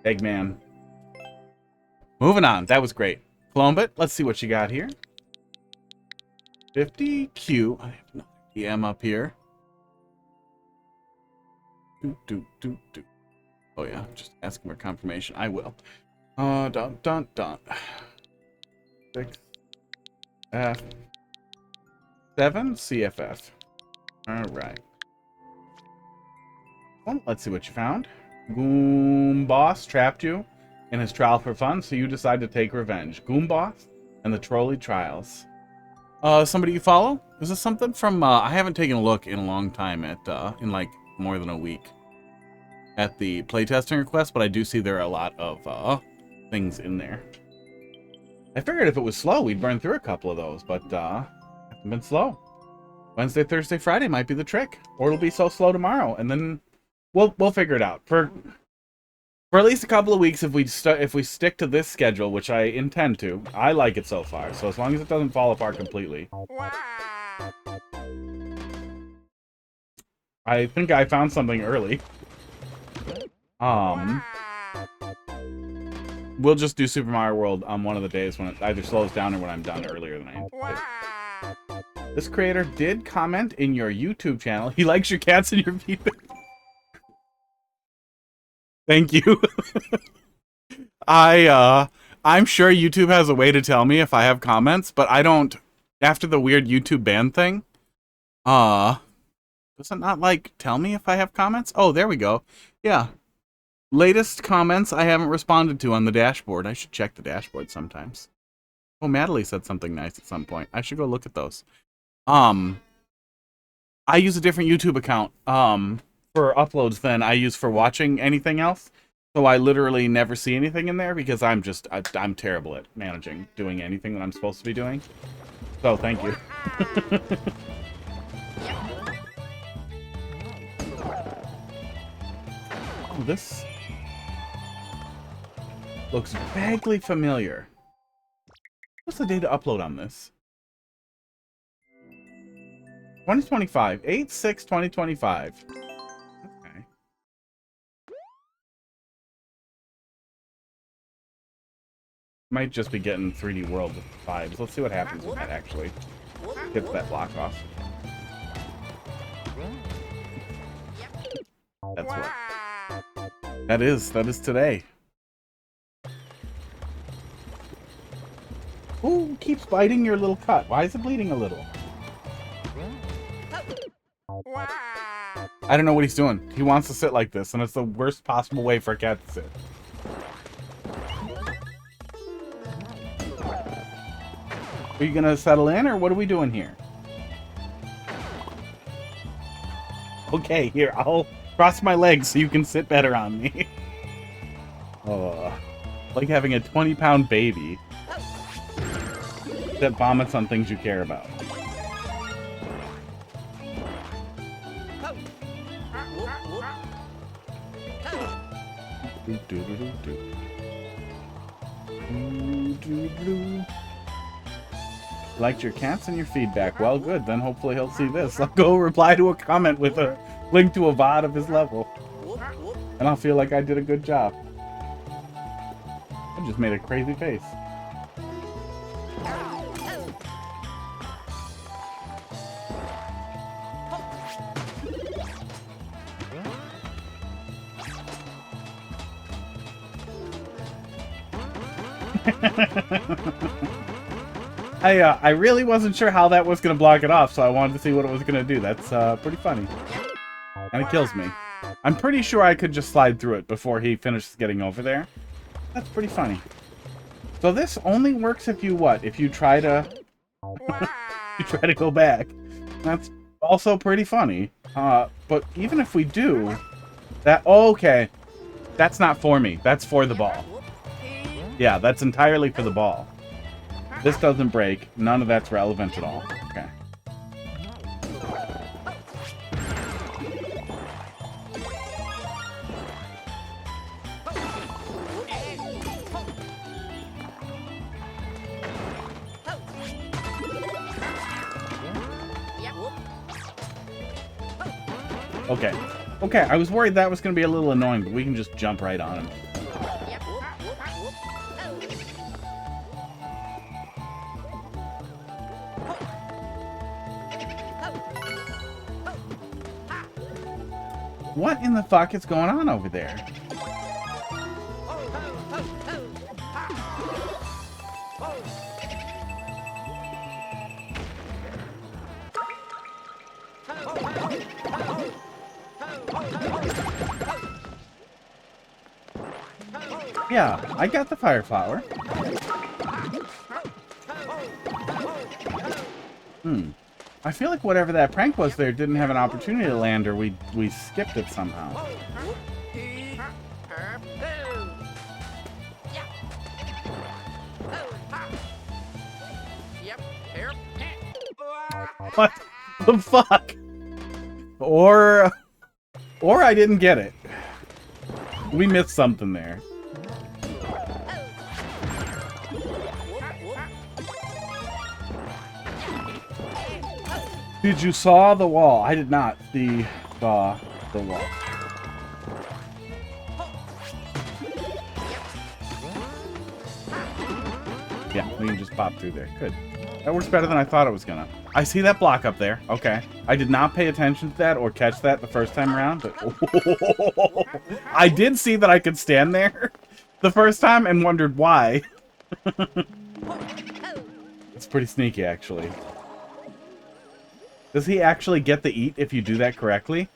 Eggman. Moving on. That was great. Colombit, let's see what you got here. 50Q. I have no EM up here. Oh yeah, just asking for confirmation. I will. Dun. 6 F 7 CFF. All right. Well, let's see what you found. Goomboss trapped you in his trial for fun, so you decide to take revenge. Goomboss and the Trolly trials. Somebody you follow? Is this something from? I haven't taken a look in a long time at in like more than a week at the playtesting request, but I do see there are a lot of things in there. I figured if it was slow, we'd burn through a couple of those, but haven't been slow. Wednesday, Thursday, Friday might be the trick, or it'll be so slow tomorrow, and then we'll figure it out for at least a couple of weeks if we stick to this schedule, which I intend to. I like it so far, so as long as it doesn't fall apart completely. I think I found something early. We'll just do Super Mario World on one of the days when it either slows down or when I'm done earlier than I anticipated. This creator did comment in your YouTube channel. He likes your cats and your feedback. Thank you. I'm sure YouTube has a way to tell me if I have comments, but I don't. After the weird YouTube ban thing, does it not like tell me if I have comments? Oh, there we go. Yeah. Latest comments I haven't responded to on the dashboard. I should check the dashboard sometimes. Oh, Madeline said something nice at some point. I should go look at those. I use a different YouTube account for uploads than I use for watching anything else. So I literally never see anything in there because I'm terrible at managing doing anything that I'm supposed to be doing. So thank you. Oh, this looks vaguely familiar. What's the date to upload on this? 2025. 8/6/2025. Okay. Might just be getting 3D World vibes. Let's see what happens when that actually gets that block off. That's what. That is today. Who keeps biting your little cut? Why is it bleeding a little? I don't know what he's doing. He wants to sit like this, and it's the worst possible way for a cat to sit. Are you gonna settle in, or what are we doing here? Okay, here, I'll cross my legs so you can sit better on me. Oh, like having a 20-pound baby that vomits on things you care about. Liked your cats and your feedback. Well, good. Then hopefully he'll see this. I'll go reply to a comment with a link to a VOD of his level. And I'll feel like I did a good job. I just made a crazy face. I really wasn't sure how that was going to block it off, so I wanted to see what it was going to do. That's pretty funny. And it kills me. I'm pretty sure I could just slide through it before he finishes getting over there. That's pretty funny. So this only works if you what? If you try to... you try to go back. That's also pretty funny. But even if we do... that... oh, okay. That's not for me. That's for the ball. Yeah, that's entirely for the ball. This doesn't break. None of that's relevant at all. Okay. Okay. Okay, I was worried that was going to be a little annoying, but we can just jump right on him. What in the fuck is going on over there? Yeah, I got the fire flower. I feel like whatever that prank was there didn't have an opportunity to land, or we skipped it somehow. What the fuck? Or I didn't get it. We missed something there. Did you saw the wall? I did not see the wall. Yeah, we can just pop through there. Good. That works better than I thought it was gonna. I see that block up there. Okay. I did not pay attention to that or catch that the first time around, but I did see that I could stand there the first time and wondered why. It's pretty sneaky, actually. Does he actually get the eat if you do that correctly?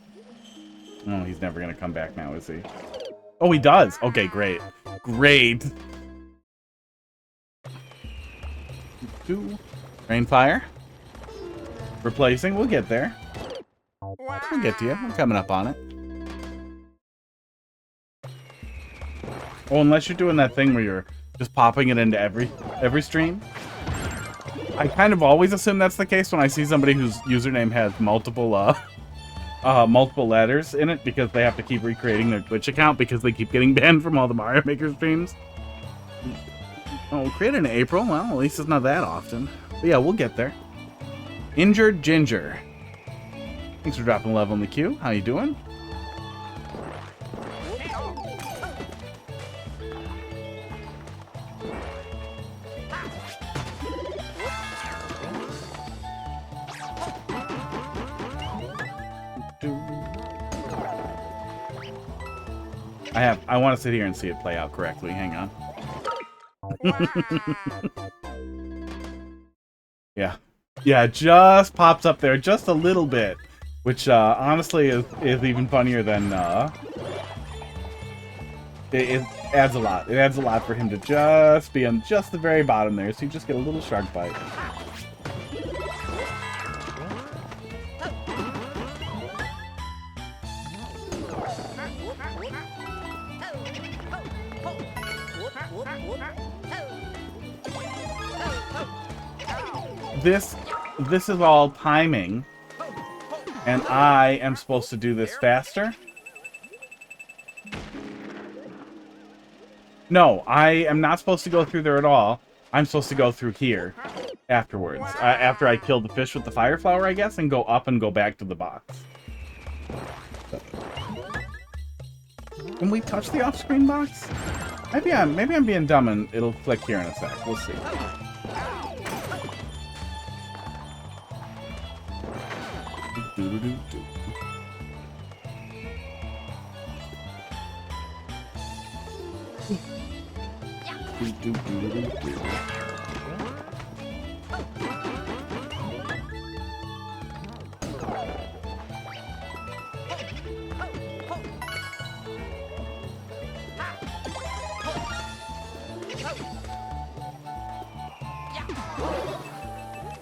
Oh, he's never gonna come back now, is he? Oh, he does. Okay, great. Great. Rainfire. Replacing. We'll get there. We'll get to you. I'm coming up on it. Oh, unless you're doing that thing where you're just popping it into every stream. I kind of always assume that's the case when I see somebody whose username has multiple letters in it, because they have to keep recreating their Twitch account because they keep getting banned from all the Mario Maker streams. Oh, created in April. Well, at least it's not that often. But yeah, we'll get there. Injured Ginger. Thanks for dropping a level in the queue. How you doing? I want to sit here and see it play out correctly. Hang on. Yeah. Yeah, it just pops up there just a little bit, which honestly is even funnier than it adds a lot. It adds a lot for him to just be on just the very bottom there, so you just get a little shark bite. This is all timing, and I am supposed to do this faster. No, I am not supposed to go through there at all. I'm supposed to go through here afterwards, after I kill the fish with the fire flower, I guess, and go up and go back to the box. Can we touch the off-screen box? Maybe I'm being dumb and it'll click here in a sec. We'll see.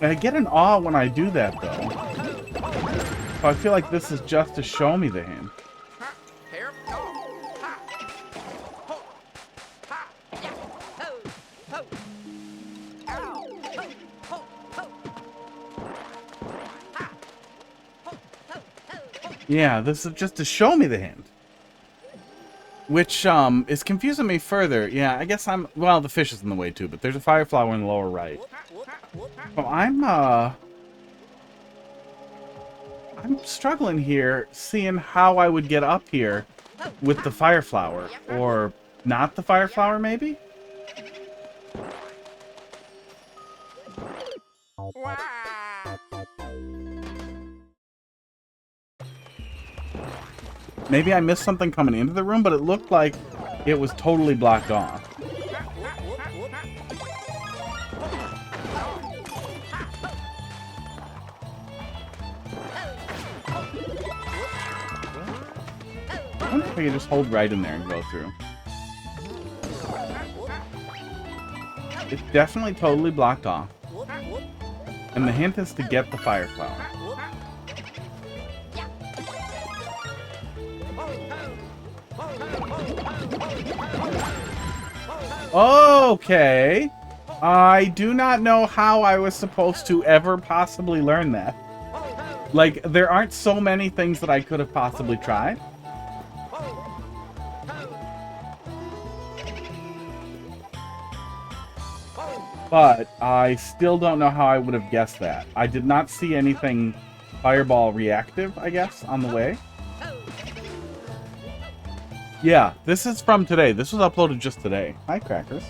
I get an awe when I do that, though. So I feel like this is just to show me the hint. Yeah, this is just to show me the hint. Which, is confusing me further. Yeah, I guess well, the fish is in the way too, but there's a fire flower in the lower right. So I'm struggling here, seeing how I would get up here with the fire flower. Or not the fire flower, maybe? Maybe I missed something coming into the room, but it looked like it was totally blocked off. I wonder if I could just hold right in there and go through. It's definitely totally blocked off. And the hint is to get the fire flower. Okay. I do not know how I was supposed to ever possibly learn that. Like, there aren't so many things that I could have possibly tried. But I still don't know how I would have guessed that. I did not see anything fireball reactive, I guess, on the way. Yeah, this is from today. This was uploaded just today. Hi, Crackers.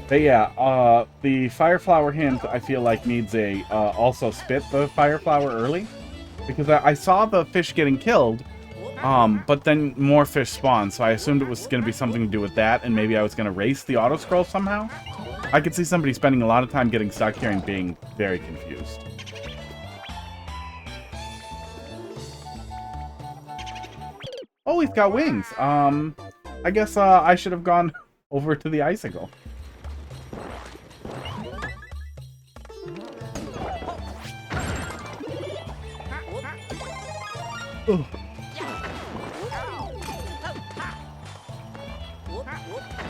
But yeah, the fire flower hint, I feel like, needs a also spit the fire flower early. Because I saw the fish getting killed, but then more fish spawned, so I assumed it was going to be something to do with that, and maybe I was going to race the auto-scroll somehow. I could see somebody spending a lot of time getting stuck here and being very confused. Oh, he's got wings. I guess I should have gone over to the icicle. Ugh.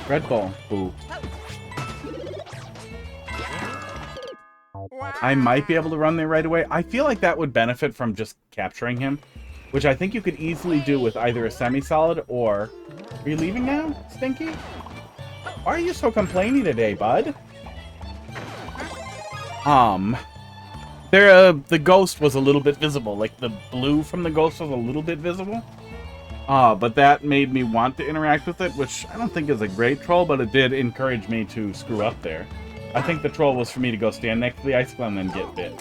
Red ball. Boo. I might be able to run there right away. I feel like that would benefit from just capturing him, which I think you could easily do with either a semi-solid or... Are you leaving now, Stinky? Why are you so complainy today, bud? The ghost was a little bit visible. Like, the blue from the ghost was a little bit visible. But that made me want to interact with it, which I don't think is a great troll, but it did encourage me to screw up there. I think the troll was for me to go stand next to the icicle and then get bit.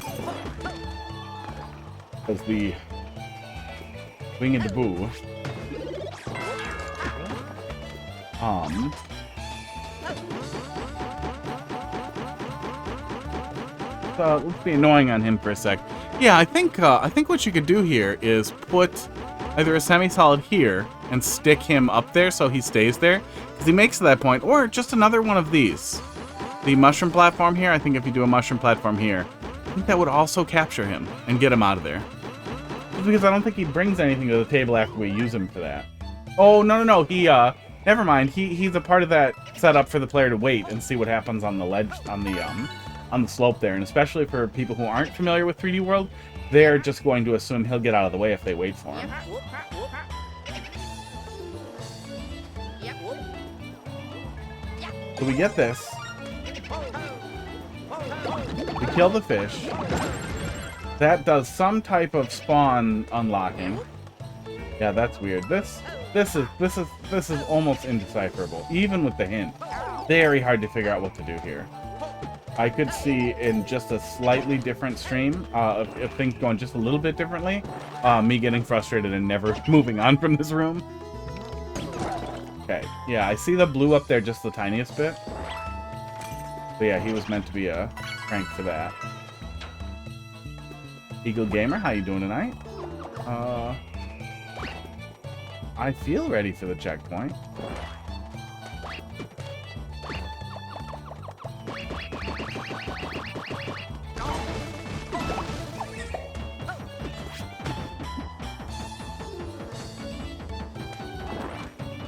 Because the winged boo. Let's be annoying on him for a sec. Yeah, I think what you could do here is put either a semi-solid here and stick him up there so he stays there, because he makes to that point, or just another one of these. The mushroom platform here, I think if you do a mushroom platform here, I think that would also capture him and get him out of there. Just because I don't think he brings anything to the table after we use him for that. Oh, no, he, never mind. He's a part of that setup for the player to wait and see what happens on the ledge, on the slope there. And especially for people who aren't familiar with 3D World, they're just going to assume he'll get out of the way if they wait for him. So we get this. We kill the fish. That does some type of spawn unlocking. Yeah, that's weird. This is almost indecipherable, even with the hint. Very hard to figure out what to do here. I could see in just a slightly different stream, if things going just a little bit differently, me getting frustrated and never moving on from this room. Okay, yeah, I see the blue up there just the tiniest bit. But yeah, he was meant to be a prank for that. Eagle Gamer, how you doing tonight? I feel ready for the checkpoint.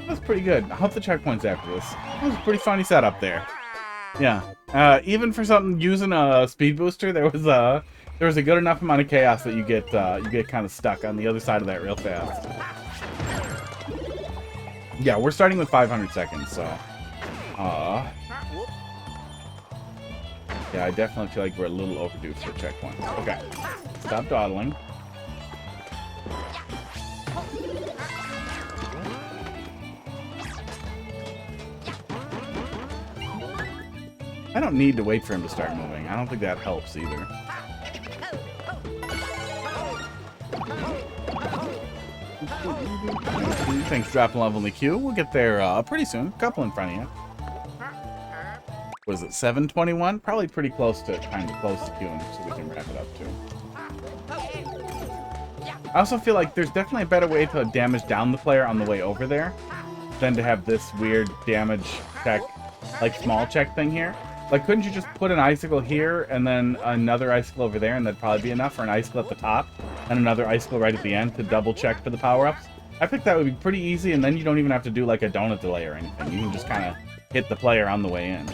That's pretty good. I hope the checkpoint's after this. That was a pretty funny setup there. Yeah. Even for something using a speed booster, there was a good enough amount of chaos that you get kind of stuck on the other side of that real fast. Yeah, we're starting with 500 seconds, so yeah, I definitely feel like we're a little overdue for a checkpoint. Okay, stop dawdling. I don't need to wait for him to start moving. I don't think that helps either. Thanks for dropping level in the queue. We'll get there pretty soon. A couple in front of you. What is it, 721? Probably pretty close to trying to close the queue so we can wrap it up too. I also feel like there's definitely a better way to damage down the player on the way over there than to have this weird damage check, like small check thing here. Like, couldn't you just put an icicle here and then another icicle over there, and that'd probably be enough, or an icicle at the top and another icicle right at the end to double check for the power-ups? I think that would be pretty easy, and then you don't even have to do like a donut delay or anything. You can just kind of hit the player on the way in.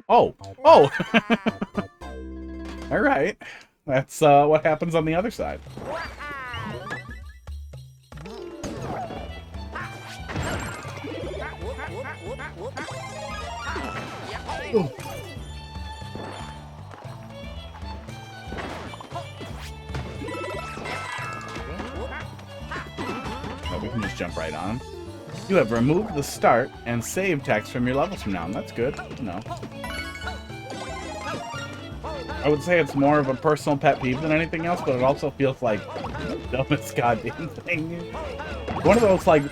Oh! Oh! Alright. That's what happens on the other side. Ooh. Oh, we can just jump right on. You have removed the start and save text from your levels from now on. That's good. No. I would say it's more of a personal pet peeve than anything else, but it also feels like the dumbest goddamn thing. One of those, like...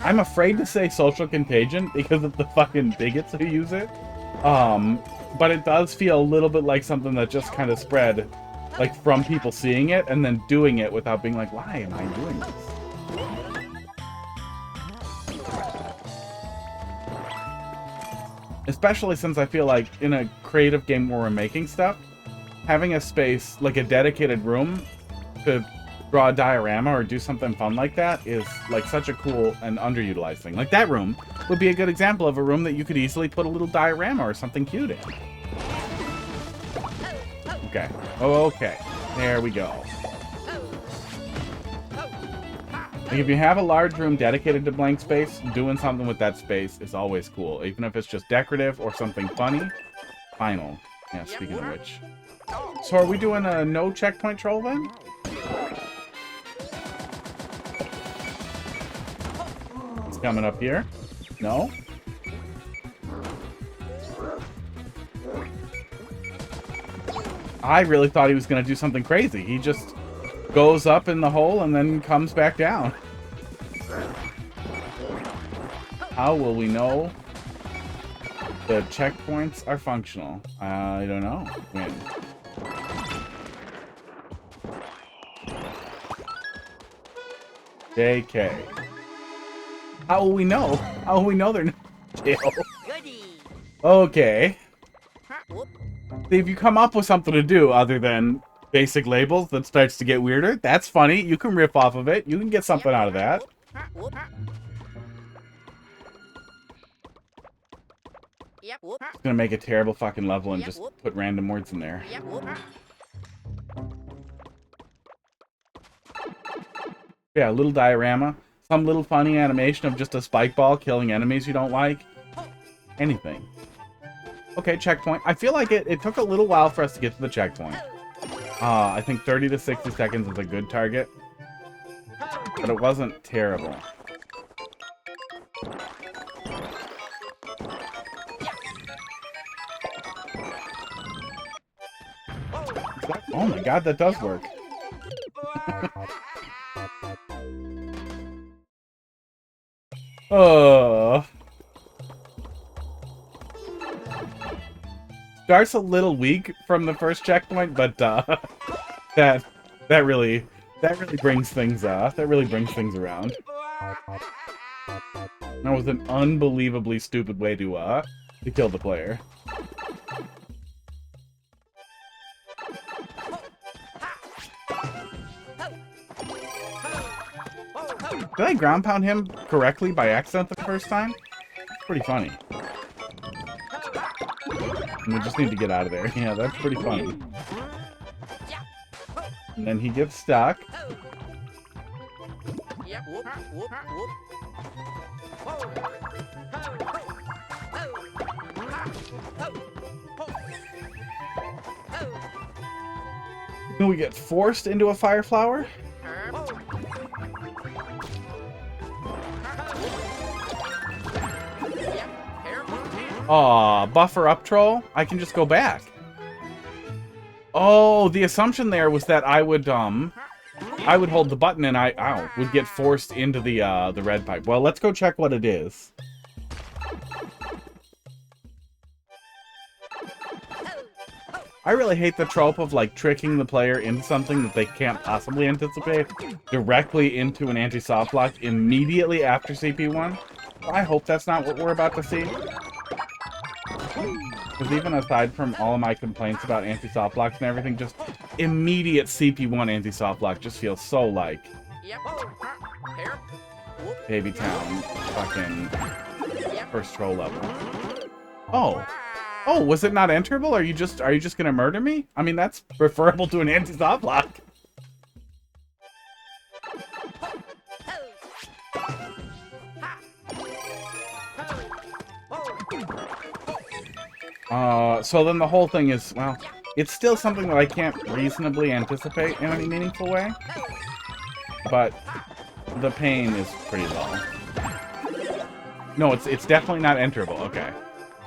I'm afraid to say social contagion because of the fucking bigots who use it. But it does feel a little bit like something that just kind of spread, like, from people seeing it and then doing it without being like, why am I doing this? Especially since I feel like in a creative game where we're making stuff, having a space, like a dedicated room to draw a diorama or do something fun like that is like such a cool and underutilized thing. Like that room would be a good example of a room that you could easily put a little diorama or something cute in. Okay. Oh, okay. There we go. Like if you have a large room dedicated to blank space, doing something with that space is always cool. Even if it's just decorative or something funny. Final. Yeah, speaking of which. So are we doing a no checkpoint troll then? It's coming up here. No? I really thought he was going to do something crazy. He just goes up in the hole and then comes back down. How will we know the checkpoints are functional? I don't know. When? JK. How will we know? How will we know they're not jail? Okay. See, if you come up with something to do other than basic labels that starts to get weirder, that's funny. You can riff off of it. You can get something out of that. It's gonna make a terrible fucking level and just put random words in there. Yeah, a little diorama. Some little funny animation of just a spike ball killing enemies you don't like. Anything. Okay, checkpoint. I feel like it took a little while for us to get to the checkpoint. I think 30 to 60 seconds is a good target. But it wasn't terrible. Oh my god, that does work. Starts a little weak from the first checkpoint, but that really brings things around. That was an unbelievably stupid way to kill the player. Did I ground pound him correctly by accident the first time? It's pretty funny. And we just need to get out of there. Yeah, that's pretty funny. And then he gets stuck. Then we get forced into a fire flower. Aw, buffer up, troll? I can just go back. Oh, the assumption there was that I would hold the button and I would get forced into the red pipe. Well, let's go check what it is. I really hate the trope of, like, tricking the player into something that they can't possibly anticipate directly into an anti-soft lock immediately after CP1. I hope that's not what we're about to see. Because even aside from all of my complaints about anti-soft locks and everything, just immediate CP1 anti-soft lock just feels so like Baby Town fucking first troll level. Oh, was it not enterable? Are you just gonna murder me? I mean, that's preferable to an anti-soft lock. So then the whole thing is, well, it's still something that I can't reasonably anticipate in any meaningful way. But the pain is pretty low. No, it's definitely not enterable. Okay.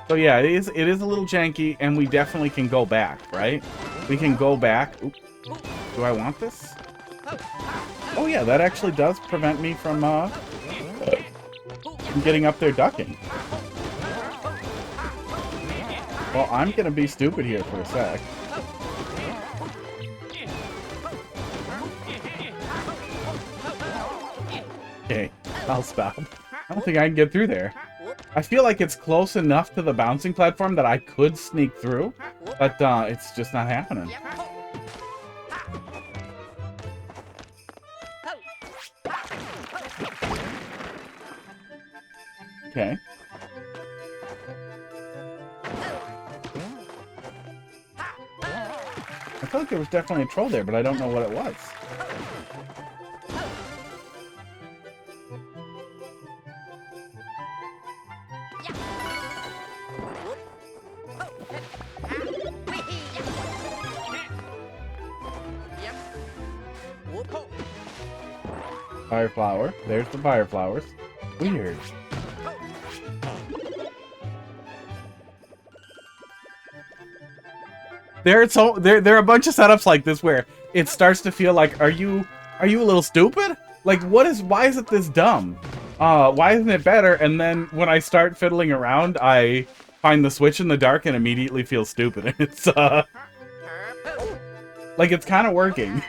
So yeah, it is a little janky, and we definitely can go back, right? We can go back. Oops. Do I want this? Oh yeah, that actually does prevent me from getting up there ducking. Well, I'm gonna be stupid here for a sec. Okay, I'll stop. I don't think I can get through there. I feel like it's close enough to the bouncing platform that I could sneak through, but it's just not happening. Okay. I feel like there was definitely a troll there, but I don't know what it was. Fire flower. There's the fire flowers. Weird. There are a bunch of setups like this where it starts to feel like, are you a little stupid? Like, why is it this dumb? Why isn't it better? And then when I start fiddling around, I find the switch in the dark and immediately feel stupid. And it's like it's kind of working.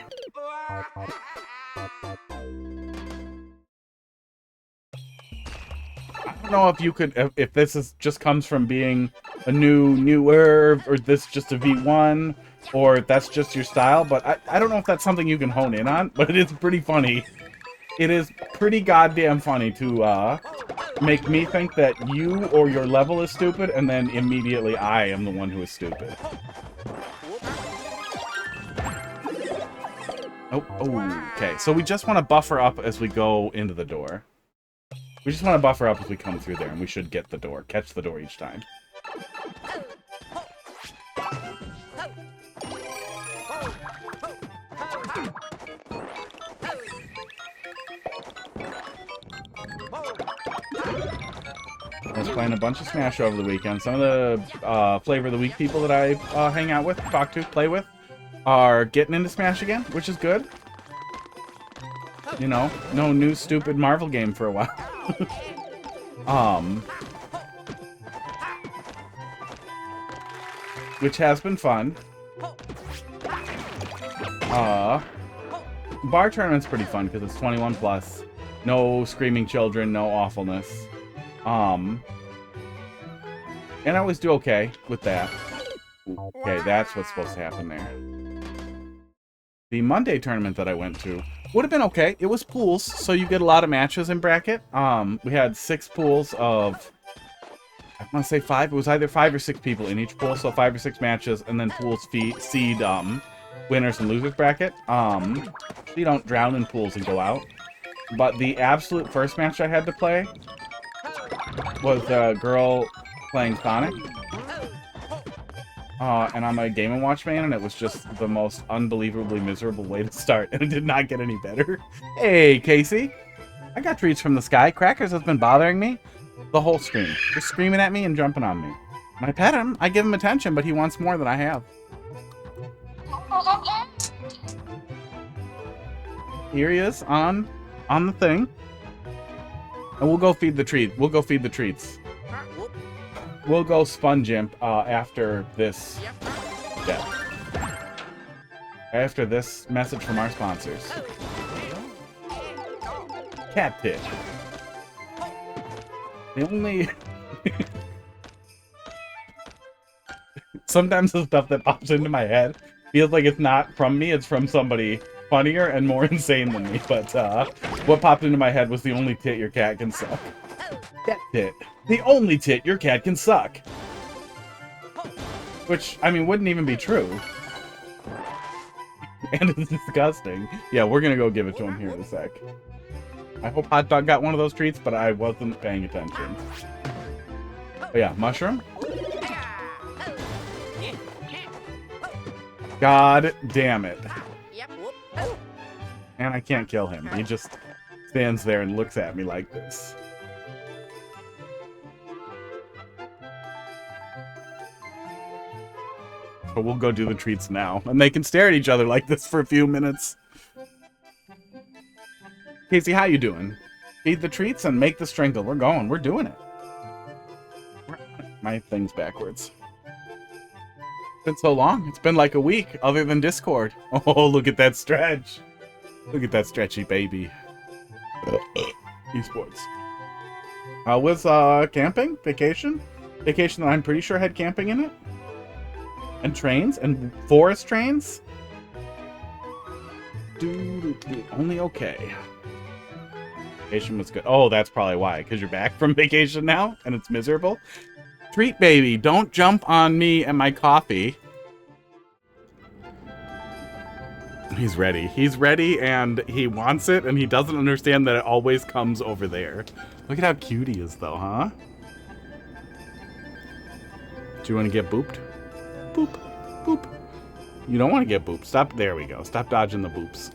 I don't know if you could, if this just comes from being a newer, or this just a V1, or if that's just your style, but I don't know if that's something you can hone in on, but it is pretty funny. It is pretty goddamn funny to make me think that you or your level is stupid, and then immediately I am the one who is stupid. Oh, okay. So we just want to buffer up as we go into the door. We just want to buffer up as we come through there, and we should get the door. Catch the door each time. I was playing a bunch of Smash over the weekend. Some of the Flavor of the Week people that I hang out with, talk to, play with, are getting into Smash again, which is good. You know, no new stupid Marvel game for a while. Which has been fun. Bar tournament's pretty fun because it's 21 plus. No screaming children, no awfulness. And I always do okay with that. Okay, that's what's supposed to happen there. The Monday tournament that I went to would have been okay. It was pools, so you get a lot of matches in bracket. We had 6 pools of, I want to say 5. It was either 5 or 6 people in each pool, so 5 or 6 matches, and then pools seed winners and losers bracket. So you don't drown in pools and go out. But the absolute first match I had to play was a girl playing Sonic. And I'm a Game & Watch man, and it was just the most unbelievably miserable way to start, and it did not get any better. Hey, Casey. I got treats from the sky. Crackers has been bothering me. The whole stream. Just screaming at me and jumping on me. And I pet him. I give him attention, but he wants more than I have. Here he is on the thing. And we'll go feed the treat. We'll go feed the treats. We'll go sponge imp after this. Yeah. After this message from our sponsors. Cat tit. The only... Sometimes the stuff that pops into my head feels like it's not from me, it's from somebody funnier and more insane than me. But what popped into my head was the only tit your cat can suck. Cat tit. The only tit your cat can suck. Which, I mean, wouldn't even be true. And it's disgusting. Yeah, we're gonna go give it to him here in a sec. I hope Hot Dog got one of those treats, but I wasn't paying attention. But yeah, mushroom. God damn it. And I can't kill him. He just stands there and looks at me like this. But we'll go do the treats now. And they can stare at each other like this for a few minutes. Casey, how you doing? Feed the treats and make the strinkle. We're going. We're doing it. My thing's backwards. It's been so long. It's been like a week, other than Discord. Oh, look at that stretch. Look at that stretchy baby. Esports. Was camping? Vacation? Vacation that I'm pretty sure had camping in it? And trains? And forest trains? Only okay. Vacation was good. Oh, that's probably why. Because you're back from vacation now? And it's miserable? Treat baby, don't jump on me and my coffee. He's ready. He's ready and he wants it and he doesn't understand that it always comes over there. Look at how cute he is though, huh? Do you want to get booped? Boop. Boop. You don't want to get booped. Stop. There we go. Stop dodging the boops.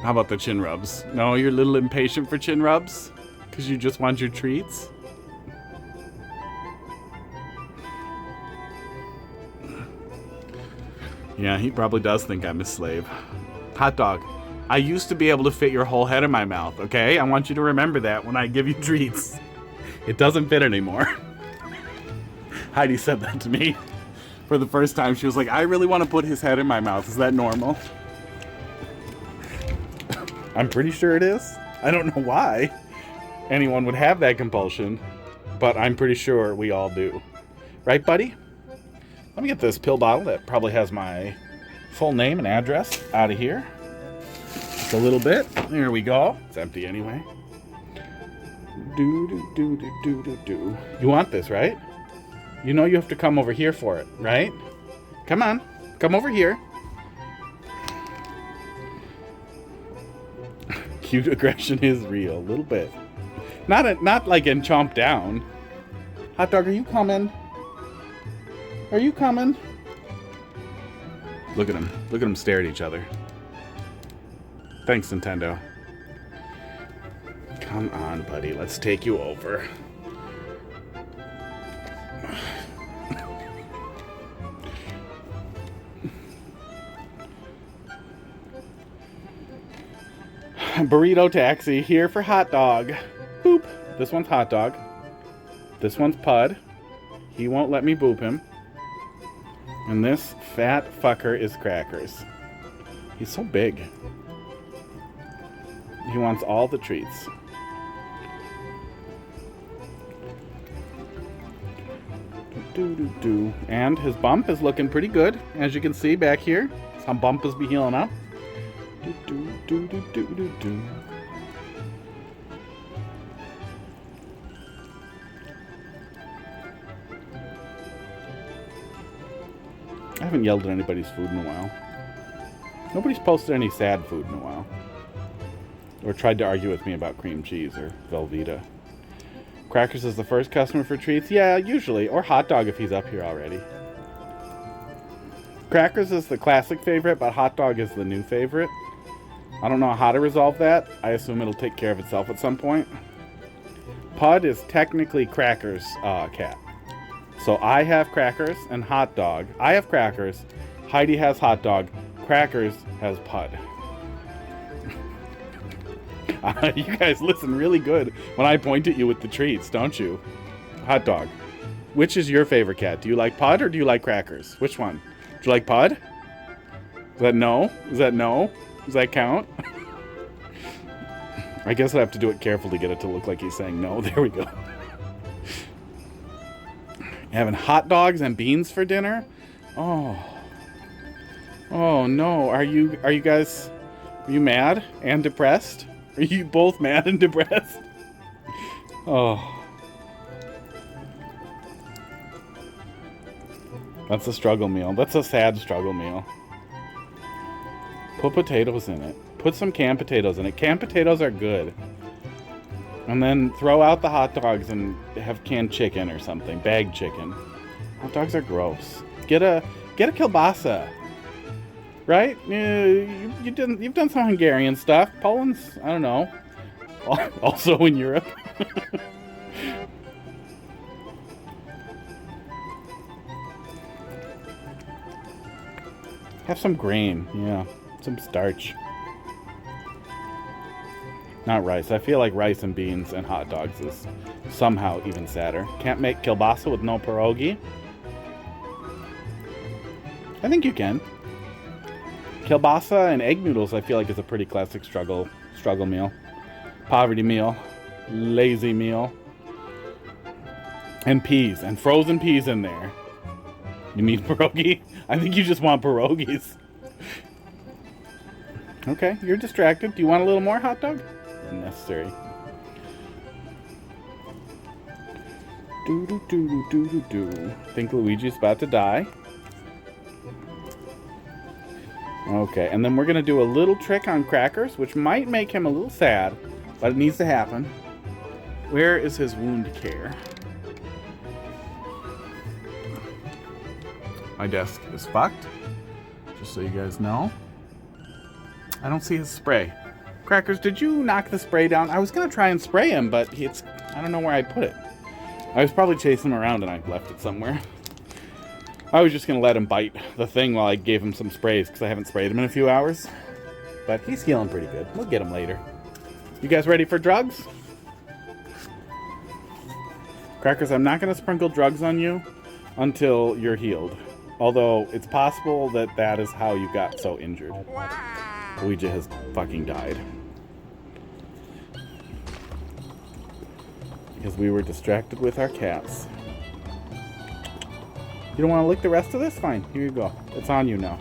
How about the chin rubs? No, you're a little impatient for chin rubs? Because you just want your treats? Yeah, he probably does think I'm his slave. Hot Dog, I used to be able to fit your whole head in my mouth, okay? I want you to remember that when I give you treats. It doesn't fit anymore. Heidi said that to me for the first time. She was like, I really want to put his head in my mouth. Is that normal? I'm pretty sure it is. I don't know why anyone would have that compulsion, but I'm pretty sure we all do. Right, buddy? Let me get this pill bottle that probably has my full name and address out of here. Just a little bit. There we go. It's empty anyway. Do. You want this, right? You know you have to come over here for it, right? Come on. Come over here. Cute aggression is real. A little bit. Not like in chomp down. Hot Dog, are you coming? Are you coming? Look at them. Look at them stare at each other. Thanks, Nintendo. Come on, buddy. Let's take you over. Burrito taxi here for Hot Dog. Boop. This one's Hot Dog. This one's Pud. He won't let me boop him. And this fat fucker is Crackers. He's so big. He wants all the treats. And his bump is looking pretty good, as you can see back here. Some bump is be healing up. I haven't yelled at anybody's food in a while. Nobody's posted any sad food in a while. Or tried to argue with me about cream cheese or Velveeta. Crackers is the first customer for treats? Yeah, usually. Or Hot Dog if he's up here already. Crackers is the classic favorite, but Hot Dog is the new favorite. I don't know how to resolve that. I assume it'll take care of itself at some point. Pud is technically Cracker's cat. So I have Crackers and Hot Dog. I have Crackers. Heidi has Hot Dog. Crackers has Pud. You guys listen really good when I point at you with the treats, don't you? Hot Dog. Which is your favorite cat? Do you like Pud or do you like Crackers? Which one? Do you like Pud? Is that no? Is that no? Does that count? I guess I have to do it careful to get it to look like he's saying no. There we go. Having hot dogs and beans for dinner? Oh. Oh no. Are you guys, are you mad and depressed? Are you both mad and depressed? Oh. That's a struggle meal. That's a sad struggle meal. Put potatoes in it. Put some canned potatoes in it. Canned potatoes are good. And then throw out the hot dogs and have canned chicken or something. Bagged chicken. Hot dogs are gross. Get a kielbasa. Right? You've done some Hungarian stuff. Poland's, I don't know. Also in Europe. Have some grain, yeah. Some starch. Not rice. I feel like rice and beans and hot dogs is somehow even sadder. Can't make kielbasa with no pierogi? I think you can. Kielbasa and egg noodles I feel like is a pretty classic struggle meal. Poverty meal. Lazy meal. And peas. And frozen peas in there. You need pierogi? I think you just want pierogies. Okay, you're distracted. Do you want a little more hot dog? Necessary. Think Luigi's about to die. Okay, and then we're going to do a little trick on Crackers, which might make him a little sad, but it needs to happen. Where is his wound care? My desk is fucked, just so you guys know. I don't see his spray. Crackers, did you knock the spray down? I was going to try and spray him, but I don't know where I put it. I was probably chasing him around and I left it somewhere. I was just going to let him bite the thing while I gave him some sprays, because I haven't sprayed him in a few hours. But he's healing pretty good. We'll get him later. You guys ready for drugs? Crackers, I'm not going to sprinkle drugs on you until you're healed. Although, it's possible that that is how you got so injured. Luigi has fucking died. Because we were distracted with our cats. You don't want to lick the rest of this? Fine, here you go. It's on you now.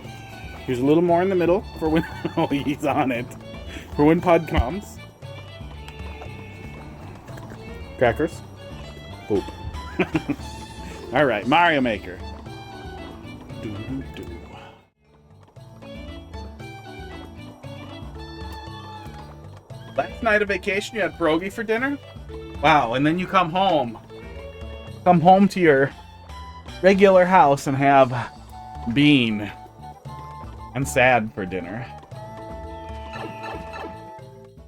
Here's a little more in the middle for when... Oh, he's on it. For when Pud comes. Crackers. Boop. Alright, Mario Maker. Doo-doo-doo. Last night of vacation, you had pierogi for dinner? Wow, and then you come home. Come home to your regular house and have bean and sad for dinner.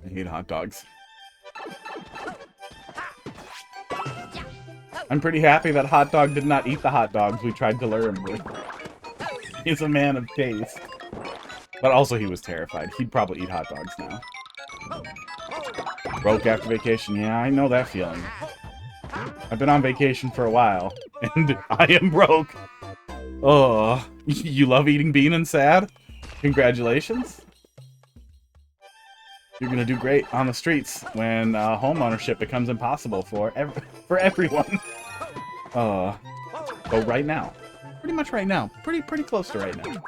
I hate hot dogs. I'm pretty happy that Hot Dog did not eat the hot dogs we tried to lure him with. He's a man of taste. But also he was terrified. He'd probably eat hot dogs now. Broke after vacation. Yeah, I know that feeling. I've been on vacation for a while, and I am broke. Oh, you love eating bean and sad? Congratulations. You're gonna do great on the streets when home ownership becomes impossible for everyone. Go right now. Pretty much right now. Pretty close to right now.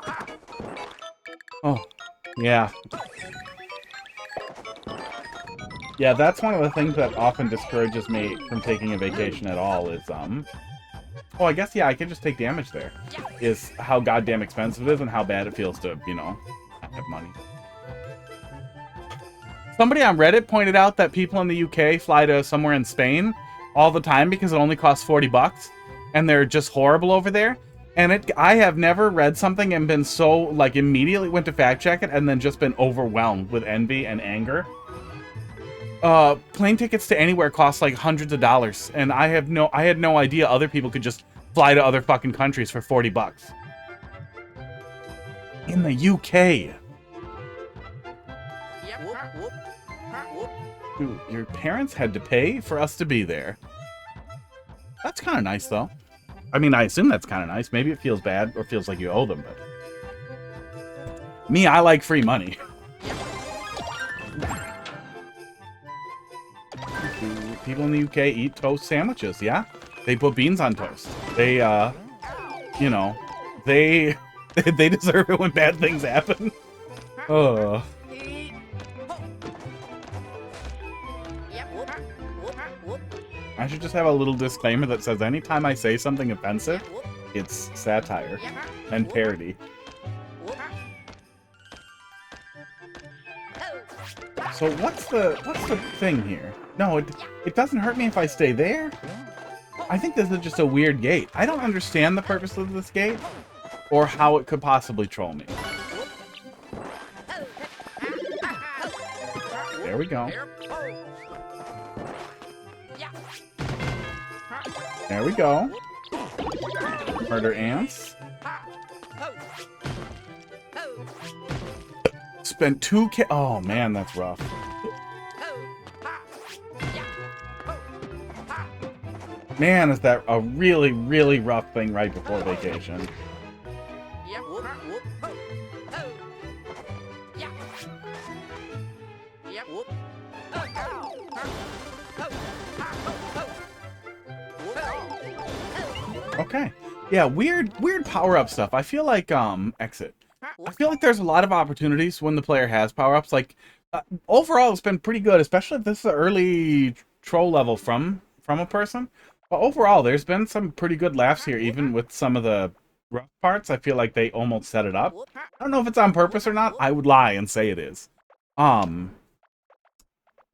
Oh, yeah. Yeah, that's one of the things that often discourages me from taking a vacation at all is, oh, I guess, yeah, I can just take damage there. Is how goddamn expensive it is and how bad it feels to, you know, not have money. Somebody on Reddit pointed out that people in the UK fly to somewhere in Spain all the time because it only costs 40 bucks. And they're just horrible over there. And I have never read something and been so, like, immediately went to fact check it and then just been overwhelmed with envy and anger. plane tickets to anywhere cost like hundreds of dollars, and I had no idea other people could just fly to other fucking countries for 40 bucks. In the UK. Dude, your parents had to pay for us to be there. That's kind of nice, though. I mean, I assume that's kind of nice. Maybe it feels bad or feels like you owe them, but... Me, I like free money. People in the UK eat toast sandwiches, yeah? They put beans on toast. They, you know, they deserve it when bad things happen. I should just have a little disclaimer that says anytime I say something offensive, it's satire and parody. So what's the thing here? No, it doesn't hurt me if I stay there. I think this is just a weird gate. I don't understand the purpose of this gate or how it could possibly troll me. There we go. There we go. Murder ants. Spent 2K. Oh man, that's rough. Man, is that a really, really rough thing right before vacation. Okay. Yeah, weird power-up stuff. I feel like, exit. I feel like there's a lot of opportunities when the player has power-ups. Like, overall, it's been pretty good, especially if this is an early troll level from a person. But overall, there's been some pretty good laughs here, even with some of the rough parts. I feel like they almost set it up. I don't know if it's on purpose or not. I would lie and say it is. But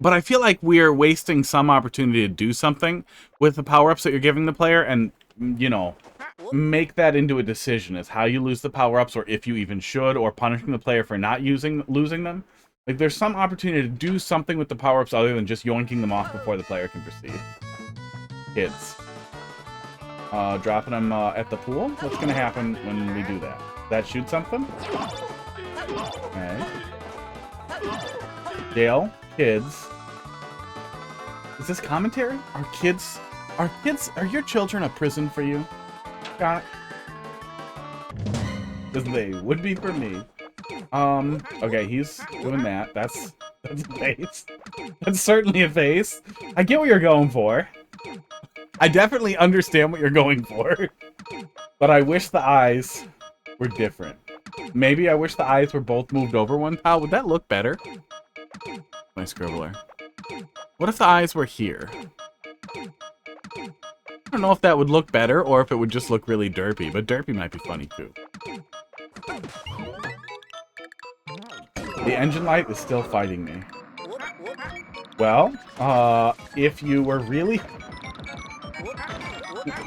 I feel like we're wasting some opportunity to do something with the power-ups that you're giving the player and, you know, make that into a decision as how you lose the power-ups or if you even should, or punishing the player for not losing them. Like, there's some opportunity to do something with the power-ups other than just yoinking them off before the player can proceed. Kids. Dropping them at the pool? What's going to happen when we do that? That shoot something? Okay. Dale, kids. Is this commentary? Are your children a prison for you, Scott? Because they would be for me. Okay, he's doing that. That's a face. That's certainly a face. I get what you're going for. I definitely understand what you're going for. But I wish the eyes were different. Maybe I wish the eyes were both moved over one tile. Would that look better? My scribbler. What if the eyes were here? I don't know if that would look better or if it would just look really derpy, but derpy might be funny too. The engine light is still fighting me. Well, if you were really...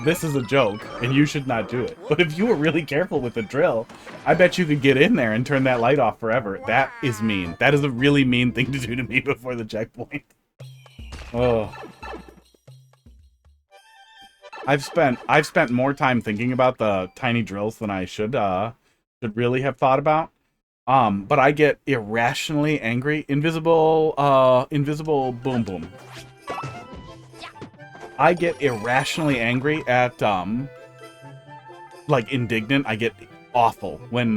This is a joke, and you should not do it. But if you were really careful with the drill, I bet you could get in there and turn that light off forever. That is mean. That is a really mean thing to do to me before the checkpoint. Oh. I've spent more time thinking about the tiny drills than I should really have thought about. But I get irrationally angry. Invisible boom boom. I get irrationally angry at, like, indignant. I get awful when,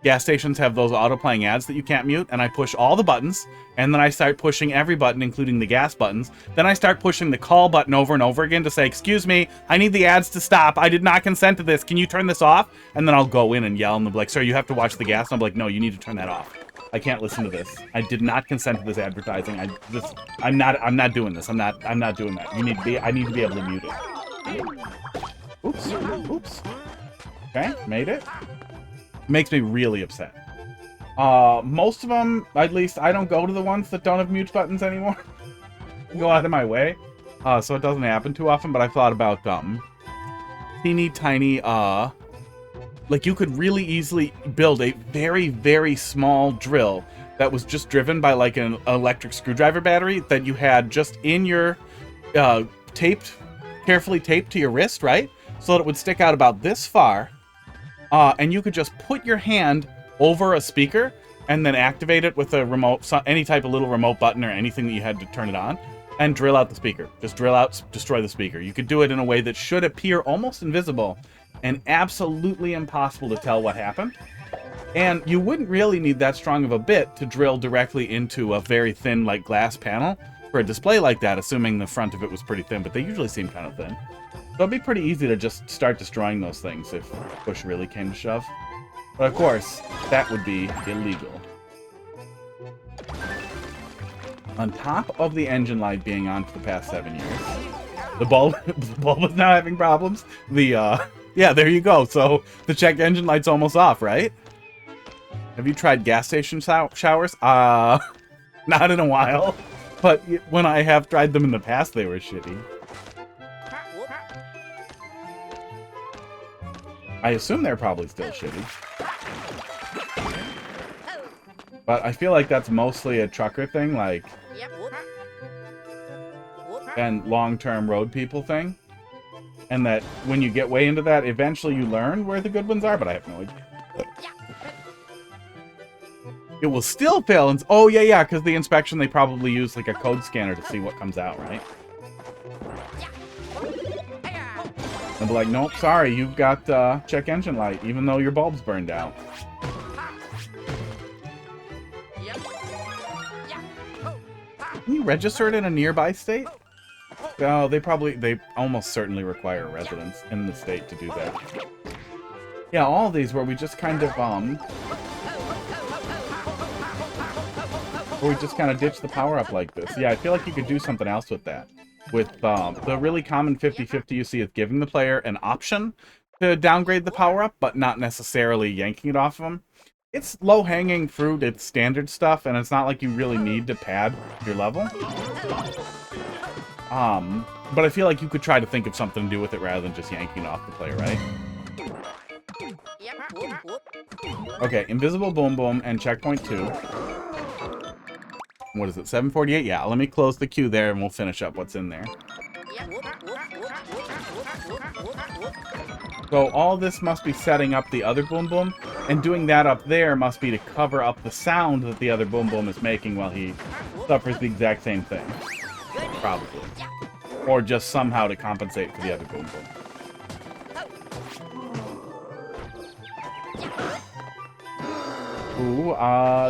gas stations have those auto-playing ads that you can't mute, and I push all the buttons, and then I start pushing every button, including the gas buttons. Then I start pushing the call button over and over again to say, excuse me, I need the ads to stop. I did not consent to this. Can you turn this off? And then I'll go in and yell, and they'll be like, sir, you have to watch the gas. And I'm like, no, you need to turn that off. I can't listen to this. I did not consent to this advertising. I'm not doing this. I'm not doing that. I need to be able to mute it. Oops. Oops. Okay, made it. Makes me really upset. Most of them, at least, I don't go to the ones that don't have mute buttons anymore. Go out of my way. So it doesn't happen too often, but I thought about, teeny tiny, like, you could really easily build a very, very small drill that was just driven by like an electric screwdriver battery that you had just in your carefully taped to your wrist, right? So that it would stick out about this far, and you could just put your hand over a speaker and then activate it with a remote, any type of little remote button or anything that you had to turn it on, and drill out the speaker. Just drill out, destroy the speaker. You could do it in a way that should appear almost invisible and absolutely impossible to tell what happened. And you wouldn't really need that strong of a bit to drill directly into a very thin, like, glass panel for a display like that, assuming the front of it was pretty thin, but they usually seem kind of thin. So it'd be pretty easy to just start destroying those things if push really came to shove. But of course, that would be illegal. On top of the engine light being on for the past 7 years, the bulb is now having problems. Yeah, there you go. So the check engine light's almost off, right? Have you tried gas station showers? Not in a while. But when I have tried them in the past, they were shitty. I assume they're probably still shitty. But I feel like that's mostly a trucker thing, like, and long-term road people thing. And that when you get way into that, eventually you learn where the good ones are, but I have no idea. It will still fail. And oh, yeah, because the inspection, they probably use like a code scanner to see what comes out, right? They'll be like, nope, sorry, you've got check engine light, even though your bulb's burned out. Can you register it in a nearby state? No, they almost certainly require residents in the state to do that. Yeah, all of these where we just kind of, ditch the power-up like this. Yeah, I feel like you could do something else with that. With the really common 50-50 you see is giving the player an option to downgrade the power-up, but not necessarily yanking it off of them. It's low-hanging fruit, it's standard stuff, and it's not like you really need to pad your level. But I feel like you could try to think of something to do with it rather than just yanking it off the player, right? Okay, Invisible Boom Boom and Checkpoint 2. What is it, 748? Yeah, let me close the queue there and we'll finish up what's in there. So all this must be setting up the other Boom Boom, and doing that up there must be to cover up the sound that the other Boom Boom is making while he suffers the exact same thing. Probably. Or just somehow to compensate for the other Boom Boom. Ooh,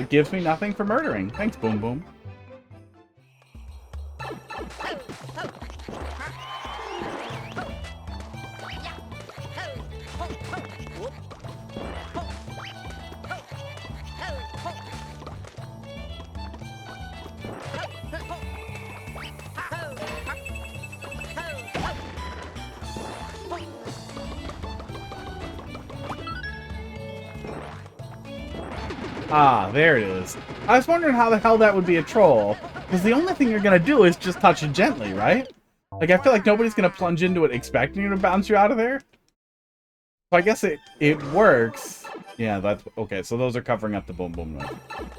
gives me nothing for murdering. Thanks, Boom Boom. Ah, there it is. I was wondering how the hell that would be a troll. Because the only thing you're going to do is just touch it gently, right? Like, I feel like nobody's going to plunge into it expecting you to bounce you out of there. So I guess it works. Yeah, that's... Okay, so those are covering up the Boom Boom noise.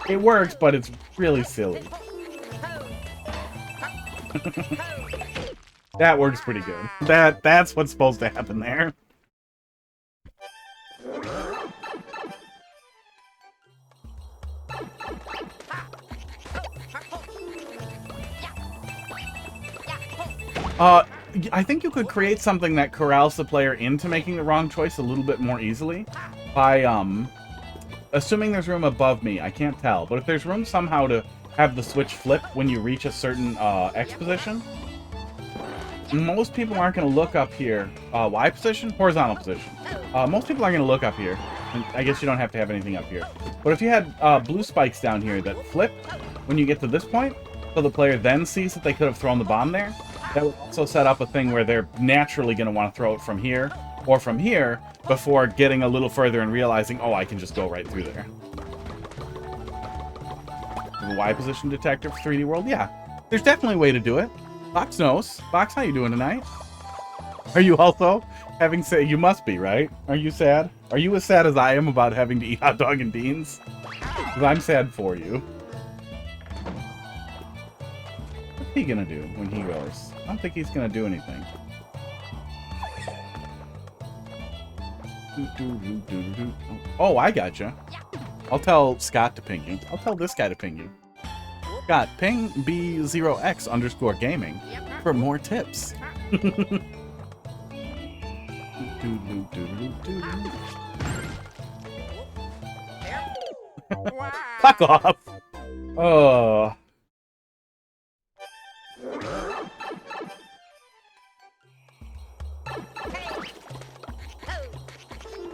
It works, but it's really silly. That works pretty good. That's what's supposed to happen there. I think you could create something that corrals the player into making the wrong choice a little bit more easily by, assuming there's room above me. I can't tell, but if there's room somehow to have the switch flip when you reach a certain, X position, most people aren't going to look up here. Y position? Horizontal position. Most people aren't going to look up here. And I guess you don't have to have anything up here. But if you had, blue spikes down here that flip when you get to this point, so the player then sees that they could have thrown the bomb there, that would also set up a thing where they're naturally going to want to throw it from here or from here before getting a little further and realizing, oh, I can just go right through there. The Y position detector for 3D World? Yeah, there's definitely a way to do it. Fox knows. Fox, how you doing tonight? Are you also having say you must be, right? Are you sad? Are you as sad as I am about having to eat hot dog and beans? Because I'm sad for you. he gonna do when he goes? I don't think he's gonna do anything. Oh, I gotcha. I'll tell Scott to ping you. I'll tell this guy to ping you. Scott, ping B0X_gaming for more tips. Fuck off. Oh.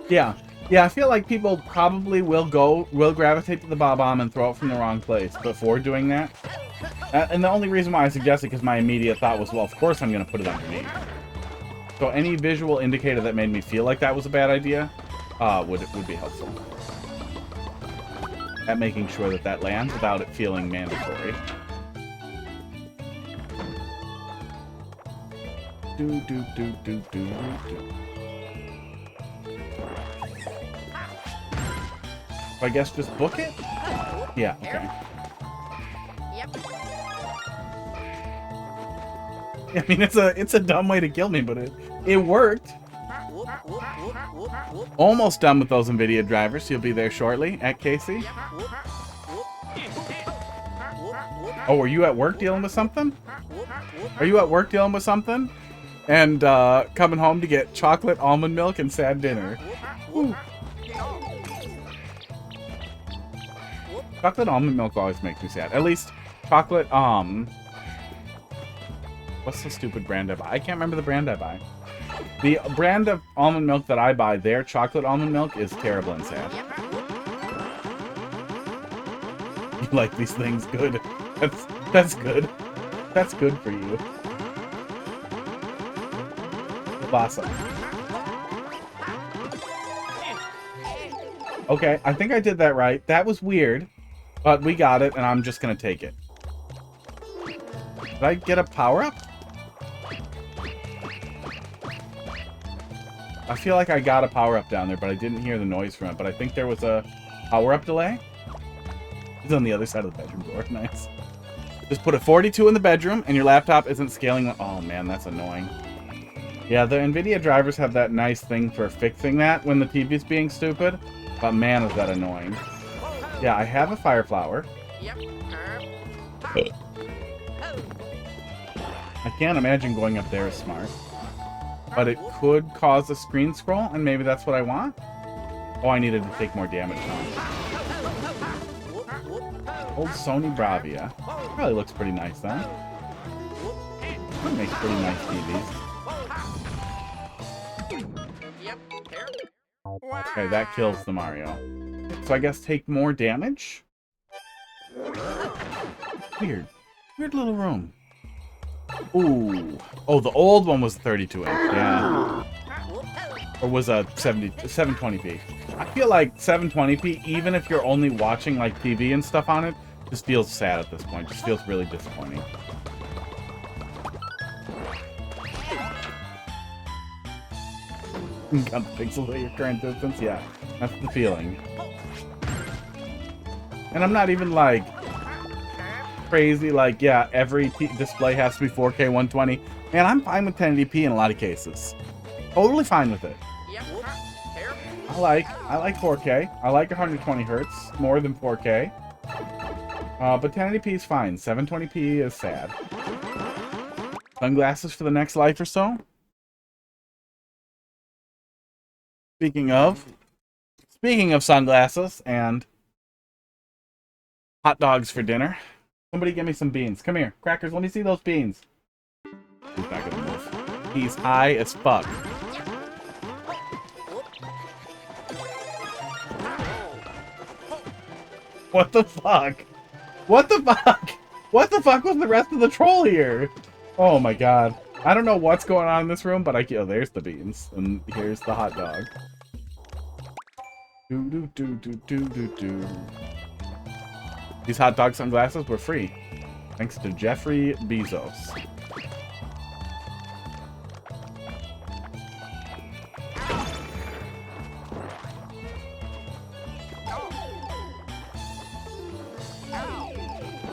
Yeah. Yeah, I feel like people probably will gravitate to the Bob-omb and throw it from the wrong place before doing that. And the only reason why I suggest it because my immediate thought was, well, of course I'm going to put it underneath. So any visual indicator that made me feel like that was a bad idea would be helpful. At making sure that that lands without it feeling mandatory. Do. So I guess just book it? Yeah, okay. Yep. I mean, it's a dumb way to kill me, but it worked. Almost done with those NVIDIA drivers. You'll be there shortly at Casey. Oh, were you at work dealing with something? Are you at work dealing with something? And coming home to get chocolate almond milk and sad dinner. Woo. Chocolate almond milk always makes me sad. At least chocolate, what's the stupid brand I buy? I can't remember the brand I buy. The brand of almond milk that I buy, their chocolate almond milk, is terrible and sad. You like these things? Good. That's good. That's good for you. Awesome. Okay, I think I did that right. That was weird. But we got it, and I'm just gonna take it. Did I get a power-up? I feel like I got a power-up down there, but I didn't hear the noise from it. But I think there was a power-up delay. It's on the other side of the bedroom door. Nice. Just put a 42 in the bedroom, and your laptop isn't scaling. Oh, man, that's annoying. Yeah, the NVIDIA drivers have that nice thing for fixing that when the TV's being stupid. But, man, is that annoying. Yeah, I have a fire flower. I can't imagine going up there is smart. But it could cause a screen scroll, and maybe that's what I want? Oh, I needed to take more damage now. Old Sony Bravia. Probably looks pretty nice, then. It makes pretty nice TVs. Okay, that kills the Mario. So I guess take more damage? Weird. Weird little room. Ooh. Oh, the old one was 32 inch, yeah. Or was a 720p. I feel like 720p, even if you're only watching like TV and stuff on it, just feels sad at this point. Just feels really disappointing. Got the pixels at your current distance? Yeah, that's the feeling. And I'm not even like crazy, like, yeah, every display has to be 4K 120. Man, I'm fine with 1080p in a lot of cases. Totally fine with it. I like 4K. I like 120 hertz more than 4K. But 1080p is fine. 720p is sad. Sunglasses for the next life or so. Speaking of sunglasses and hot dogs for dinner, somebody give me some beans. Come here, Crackers, let me see those beans. He's not gonna move. He's high as fuck. What the fuck? What the fuck? What the fuck was the rest of the troll here? Oh my god. I don't know what's going on in this room, but oh, there's the beans. And here's the hot dog. Do. These hot dog sunglasses were free. Thanks to Jeffrey Bezos.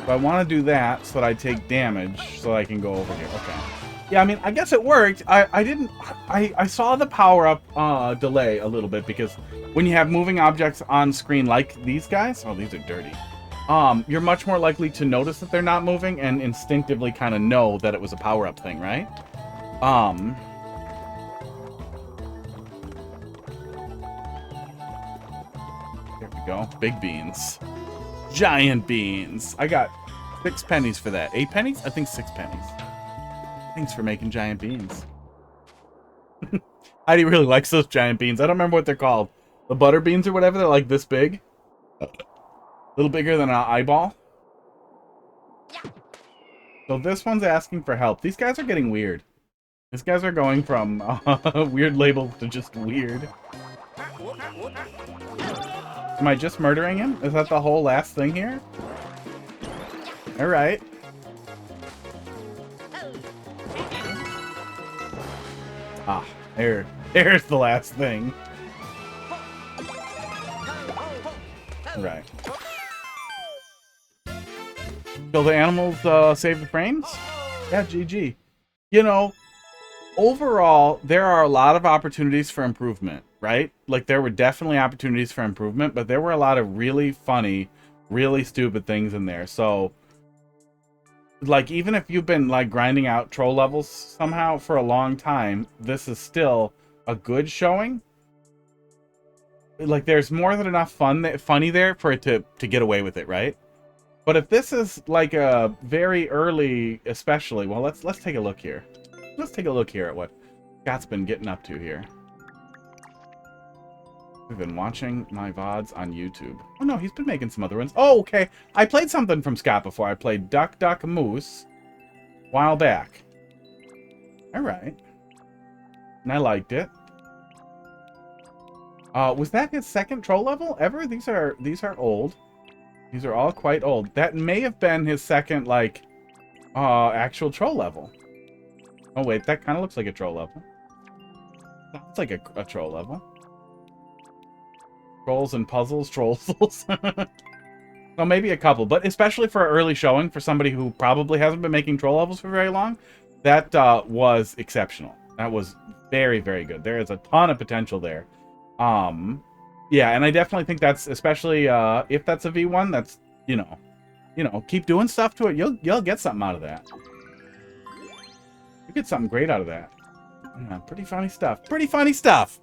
So I want to do that so that I take damage so that I can go over here. Okay. Yeah, I mean, I guess it worked. I saw the power-up delay a little bit because when you have moving objects on screen like these guys, oh, these are dirty. You're much more likely to notice that they're not moving and instinctively kind of know that it was a power-up thing, right? There we go. Big beans. Giant beans. I got 6 pennies for that. 8 pennies? I think 6 pennies. Thanks for making giant beans. Heidi really likes those giant beans. I don't remember what they're called. The butter beans or whatever. They're like this big. A little bigger than an eyeball. So this one's asking for help. These guys are getting weird. These guys are going from weird label to just weird. Am I just murdering him? Is that the whole last thing here? Alright. Ah, there's the last thing. Right. So the animals save the frames? Yeah, GG. You know, overall, there are a lot of opportunities for improvement, right? Like, there were definitely opportunities for improvement, but there were a lot of really funny, really stupid things in there. So, like, even if you've been, like, grinding out troll levels somehow for a long time, this is still a good showing. Like, there's more than enough funny there for it to get away with it, right? But if this is, like, a very early, especially... Well, let's take a look here. Let's take a look here at what Scott's been getting up to here. We've been watching my VODs on YouTube. Oh, no, he's been making some other ones. Oh, okay. I played something from Scott before. I played Duck Duck Moose a while back. All right. And I liked it. Was that his second troll level ever? These are old. These are all quite old. That may have been his second, like, actual troll level. Oh, wait. That kind of looks like a troll level. That's like a troll level. Trolls and puzzles, trolls. Well, maybe a couple, but especially for an early showing, for somebody who probably hasn't been making troll levels for very long, that was exceptional. That was very, very good. There is a ton of potential there. Yeah, and I definitely think that's, especially if that's a V1, that's, you know, keep doing stuff to it. You'll get something out of that. You get something great out of that. Yeah, pretty funny stuff. Pretty funny stuff.